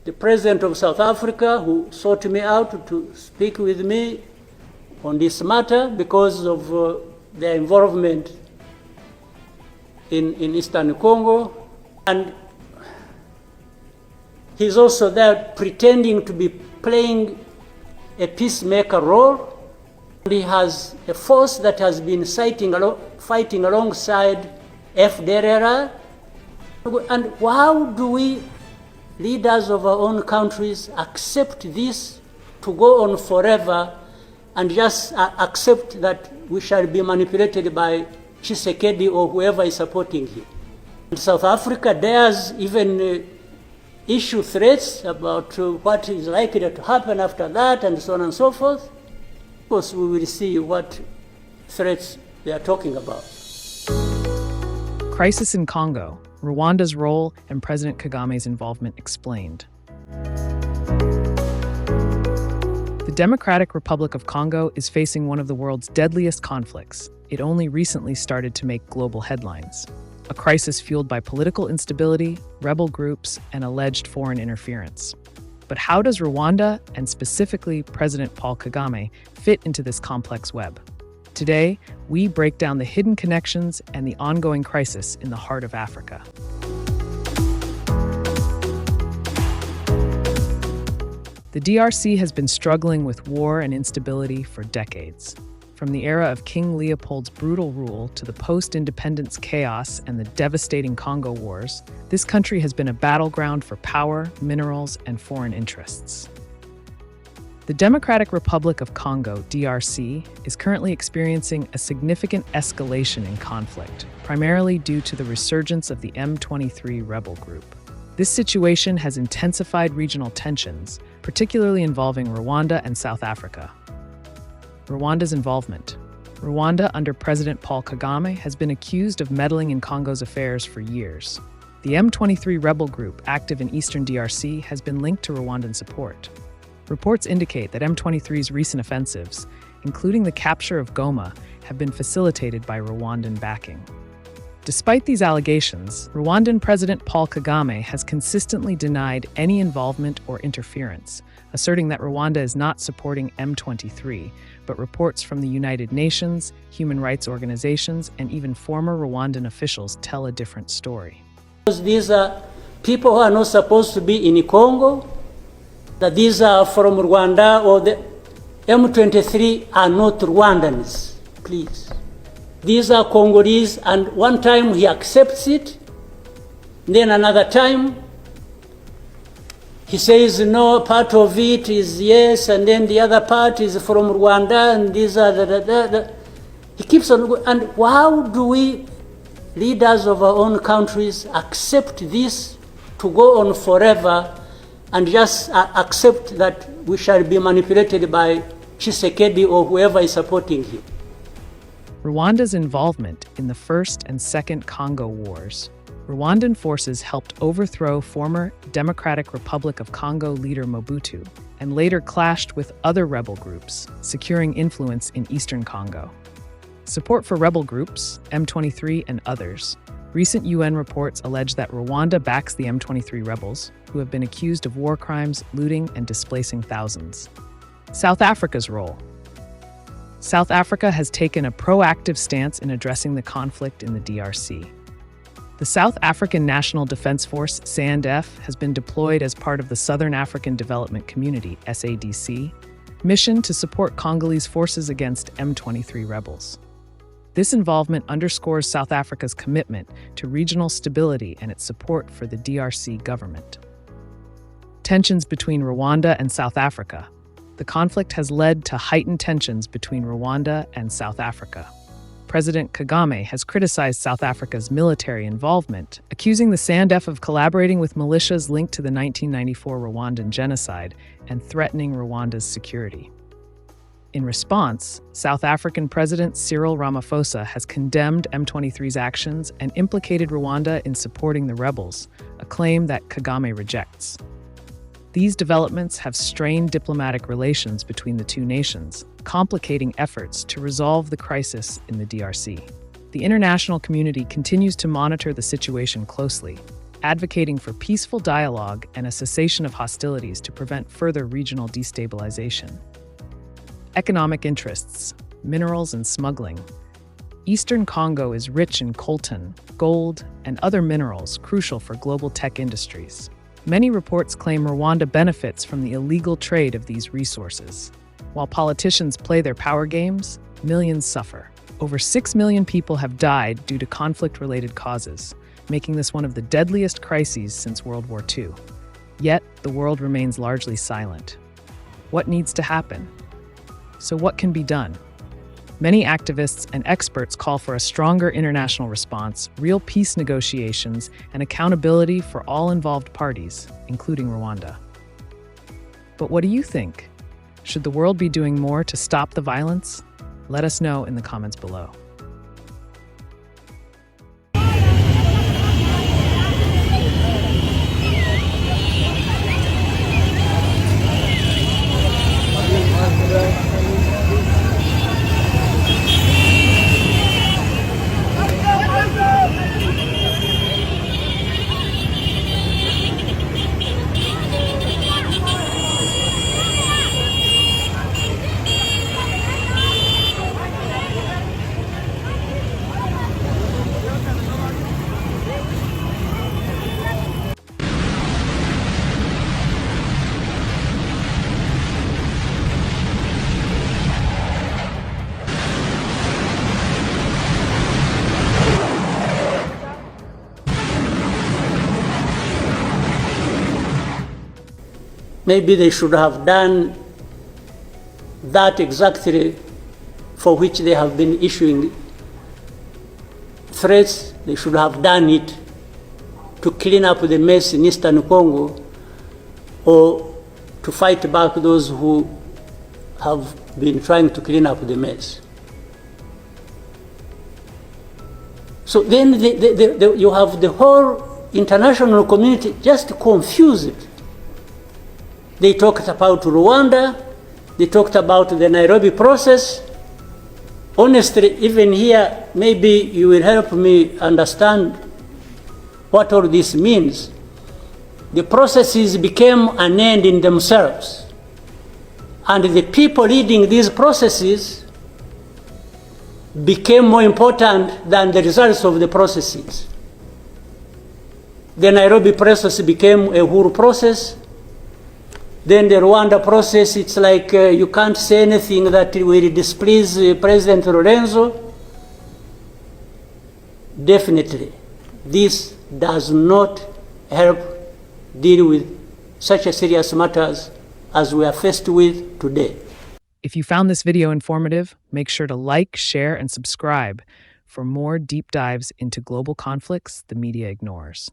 the President of South Africa, who sought me out to speak with me on this matter because of their involvement in Eastern Congo. And he's also there pretending to be playing a peacemaker role. He has a force that has been fighting alongside FDLR. And how do we, leaders of our own countries, accept this to go on forever and just accept that we shall be manipulated by Tshisekedi or whoever is supporting him? In South Africa dares even issue threats about what is likely to happen after that and so on and so forth. Of course, we will see what threats they are talking about. Crisis in Congo, Rwanda's role and President Kagame's involvement explained. The Democratic Republic of Congo is facing one of the world's deadliest conflicts. It only recently started to make global headlines. A crisis fueled by political instability, rebel groups, and alleged foreign interference. But how does Rwanda, and specifically President Paul Kagame, fit into this complex web? Today, we break down the hidden connections and the ongoing crisis in the heart of Africa. The DRC has been struggling with war and instability for decades. From the era of King Leopold's brutal rule to the post-independence chaos and the devastating Congo Wars, this country has been a battleground for power, minerals, and foreign interests. The Democratic Republic of Congo, DRC, is currently experiencing a significant escalation in conflict, primarily due to the resurgence of the M23 rebel group. This situation has intensified regional tensions, particularly involving Rwanda and South Africa. Rwanda's involvement. Rwanda, under President Paul Kagame, has been accused of meddling in Congo's affairs for years. The M23 rebel group, active in eastern DRC, has been linked to Rwandan support. Reports indicate that M23's recent offensives, including the capture of Goma, have been facilitated by Rwandan backing. Despite these allegations, Rwandan President Paul Kagame has consistently denied any involvement or interference, asserting that Rwanda is not supporting M23, but reports from the United Nations, human rights organizations, and even former Rwandan officials tell a different story. These are people who are not supposed to be in Congo, that these are from Rwanda, or the M23 are not Rwandans, please. These are Congolese, and one time he accepts it, then another time he says no, part of it is yes, and then the other part is from Rwanda, and these are he keeps on. And how do we, leaders of our own countries, accept this to go on forever and just accept that we shall be manipulated by Tshisekedi or whoever is supporting him? Rwanda's involvement in the First and Second Congo Wars. Rwandan forces helped overthrow former Democratic Republic of Congo leader Mobutu and later clashed with other rebel groups, securing influence in eastern Congo. Support for rebel groups, M23 and others. Recent UN reports allege that Rwanda backs the M23 rebels, who have been accused of war crimes, looting, and displacing thousands. South Africa's role. South Africa has taken a proactive stance in addressing the conflict in the DRC. The South African National Defense Force, SANDF, has been deployed as part of the Southern African Development Community, SADC, mission to support Congolese forces against M23 rebels. This involvement underscores South Africa's commitment to regional stability and its support for the DRC government. Tensions between Rwanda and South Africa. The conflict has led to heightened tensions between Rwanda and South Africa. President Kagame has criticized South Africa's military involvement, accusing the SANDF of collaborating with militias linked to the 1994 Rwandan genocide and threatening Rwanda's security. In response, South African President Cyril Ramaphosa has condemned M23's actions and implicated Rwanda in supporting the rebels, a claim that Kagame rejects. These developments have strained diplomatic relations between the two nations, complicating efforts to resolve the crisis in the DRC. The international community continues to monitor the situation closely. advocating for peaceful dialogue and a cessation of hostilities to prevent further regional destabilization. Economic interests, minerals and smuggling. Eastern Congo is rich in coltan, gold, and other minerals crucial for global tech industries. Many reports claim Rwanda benefits from the illegal trade of these resources. While politicians play their power games, millions suffer. Over 6 million people have died due to conflict-related causes, making this one of the deadliest crises since World War II. Yet, the world remains largely silent. What needs to happen? So what can be done? Many activists and experts call for a stronger international response, real peace negotiations, and accountability for all involved parties, including Rwanda. But what do you think? Should the world be doing more to stop the violence? Let us know in the comments below. Maybe they should have done that exactly for which they have been issuing threats. They should have done it to clean up the mess in Eastern Congo, or to fight back those who have been trying to clean up the mess. So then you have the whole international community just confused. They talked about Rwanda, they talked about the Nairobi process. Honestly, even here, maybe you will help me understand what all this means. The processes became an end in themselves. And the people leading these processes became more important than the results of the processes. The Nairobi process became a Uhuru process. Then the Rwanda process, it's like you can't say anything that will displease President Lorenzo. Definitely, this does not help deal with such a serious matters as we are faced with today. If you found this video informative, make sure to like, share, and subscribe for more deep dives into global conflicts the media ignores.